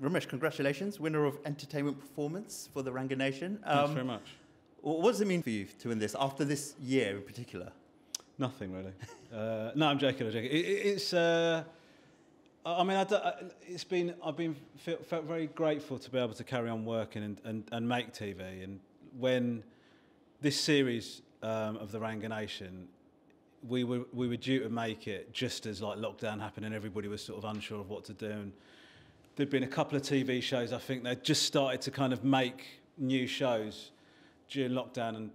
Romesh, congratulations, winner of Entertainment Performance for the Ranganation. Thanks very much. What does it mean for you to win this, after this year in particular? Nothing really. No, I'm joking. I mean, felt very grateful to be able to carry on working and make TV. And when this series of the Ranganation, we were due to make it just as like lockdown happened and everybody was sort of unsure of what to do. And there'd been a couple of TV shows, I think they'd just started to kind of make new shows during lockdown, and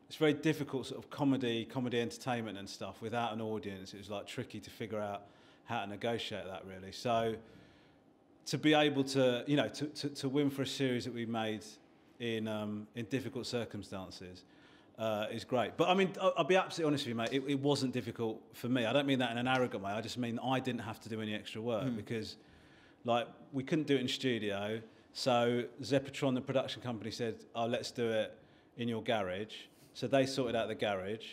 it's very difficult sort of comedy entertainment and stuff without an audience. It was like tricky to figure out how to negotiate that really. So to be able to, you know, to win for a series that we made in difficult circumstances is great. But I mean, I'll be absolutely honest with you, mate, it wasn't difficult for me. I don't mean that in an arrogant way. I just mean I didn't have to do any extra work because like we couldn't do it in studio. So Zeppotron, the production company, said, oh, let's do it in your garage. So they sorted out the garage.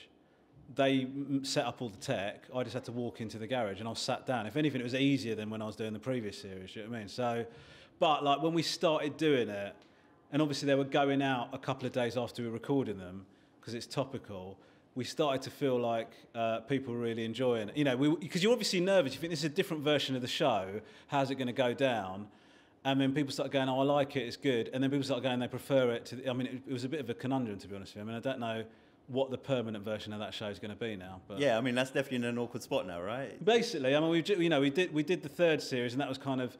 They set up all the tech. I just had to walk into the garage and I was sat down. If anything, it was easier than when I was doing the previous series, you know what I mean? So, but like when we started doing it, and obviously they were going out a couple of days after we were recording them, because it's topical, we started to feel like people were really enjoying it. You know, because you're obviously nervous. You think this is a different version of the show. How's it going to go down? And then people started going, oh, I like it, it's good. And then people started going, they prefer it to... I mean, it was a bit of a conundrum, to be honest with you. I mean, I don't know what the permanent version of that show is going to be now. But yeah, I mean, that's definitely in an awkward spot now, right? Basically, I mean, we did the third series, and that was kind of...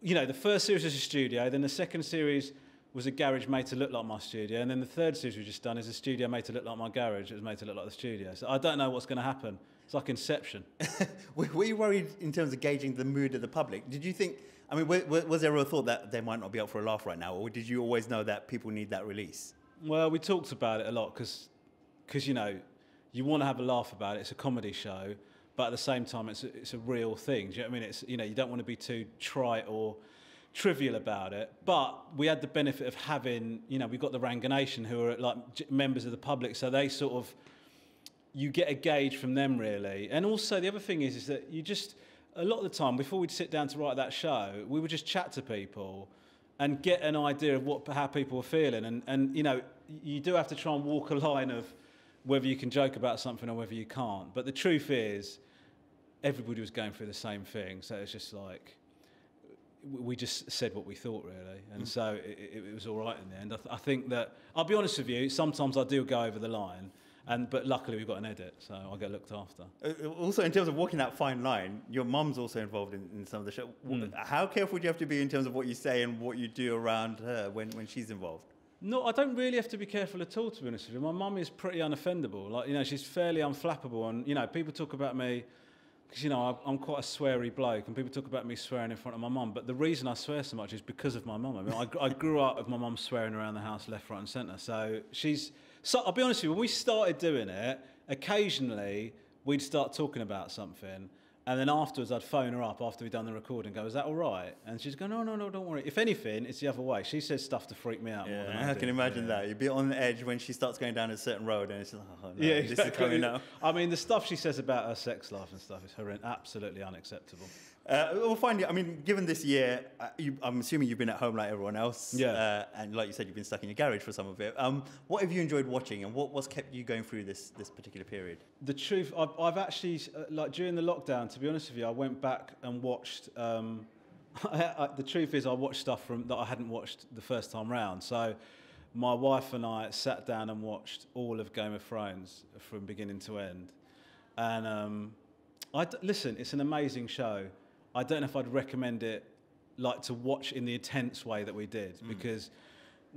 You know, the first series was a studio, then the second series was a garage made to look like my studio, and then the third series we've just done is a studio made to look like my garage. It was made to look like the studio. So I don't know what's going to happen. It's like Inception. Were you worried in terms of gauging the mood of the public? Did you think... I mean, was there a thought that they might not be up for a laugh right now, or did you always know that people need that release? Well, we talked about it a lot because you know, you want to have a laugh about it. It's a comedy show, but at the same time, it's a real thing. Do you know what I mean? It's, you know, you don't want to be too trite or trivial about it. But we had the benefit of having, you know, we've got the Ranganation who are like members of the public, so they sort of, you get a gauge from them really. And also the other thing is that you just, a lot of the time, before we'd sit down to write that show, we would just chat to people and get an idea of how people were feeling. And you know, you do have to try and walk a line of whether you can joke about something or whether you can't. But the truth is, everybody was going through the same thing. So it's just like, we just said what we thought, really. And so it was all right in the end. I think that, I'll be honest with you, sometimes I do go over the line. But luckily we've got an edit, so I'll get looked after. Also, in terms of walking that fine line, your mum's also involved in some of the show. How careful do you have to be in terms of what you say and what you do around her when she's involved? No, I don't really have to be careful at all, to be honest with you. My mum is pretty unoffendable. Like, you know, she's fairly unflappable. And, you know, people talk about me, because, you know, I'm quite a sweary bloke, and people talk about me swearing in front of my mum. But the reason I swear so much is because of my mum. I mean, I grew up with my mum swearing around the house left, right and centre. So she's... So I'll be honest with you, when we started doing it, occasionally we'd start talking about something, and then afterwards I'd phone her up after we'd done the recording and go, is that all right? And she'd go, no, don't worry. If anything, it's the other way. She says stuff to freak me out more than I do. I can imagine that. You'd be on the edge when she starts going down a certain road and it's like, oh no, yeah, exactly. This is coming now. I mean, the stuff she says about her sex life and stuff is absolutely unacceptable. Well, finally, I mean, given this year, I'm assuming you've been at home like everyone else. Yeah. And like you said, you've been stuck in your garage for some of it. What have you enjoyed watching, and what's kept you going through this particular period? The truth, I've actually, like during the lockdown, to be honest with you, I went back and watched, the truth is I watched stuff that I hadn't watched the first time round. So my wife and I sat down and watched all of Game of Thrones from beginning to end. And listen, it's an amazing show. I don't know if I'd recommend it like to watch in the intense way that we did, because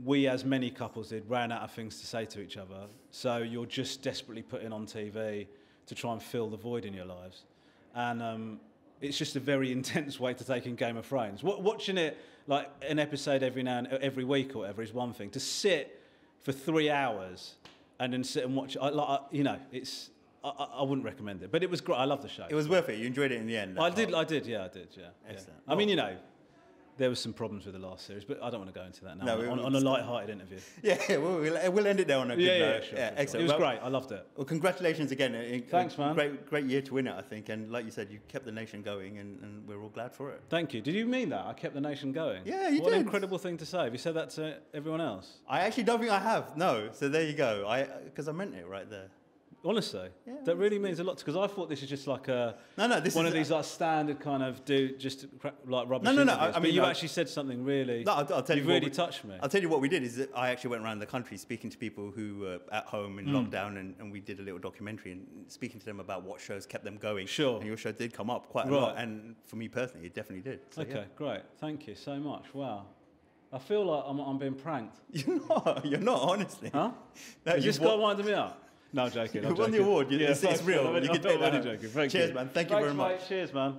we, as many couples did, ran out of things to say to each other. So you're just desperately putting on TV to try and fill the void in your lives. And it's just a very intense way to take in Game of Thrones. Watching it like an episode every week or whatever is one thing. To sit for 3 hours and then sit and watch, you know, I wouldn't recommend it, but it was great. I love the show. It was worth it. You enjoyed it in the end. I did. Yeah. Excellent. I mean, you know, there was some problems with the last series, but I don't want to go into that now. No, on a light-hearted interview. Yeah, we'll end it there on a good note. Sure. Excellent. It was great. I loved it. Well, congratulations again. Thanks, man. Great year to win it, I think. And like you said, you kept the nation going, and we're all glad for it. Thank you. Did you mean that? I kept the nation going? Yeah, you did. What an incredible thing to say. Have you said that to everyone else? I actually don't think I have. No. So there you go. Because I meant it right there. Honestly, that really means a lot because I thought this is just like a this one is of these like standard kind of like rubbish. No. I mean, you actually said something really. No, I'll tell you. You've really touched me. I'll tell you what we did is that I actually went around the country speaking to people who were at home in lockdown, and we did a little documentary and speaking to them about what shows kept them going. Sure. And your show did come up quite a lot, and for me personally, it definitely did. So, okay, great. Thank you so much. Wow. I feel like I'm being pranked. You're not, honestly. Huh? No, Is this guy winding me up? No, I'm joking. You won the award. It's real. You can take that. Joking. Thank Cheers, you. man. Thank you very much. Mate. Cheers, man.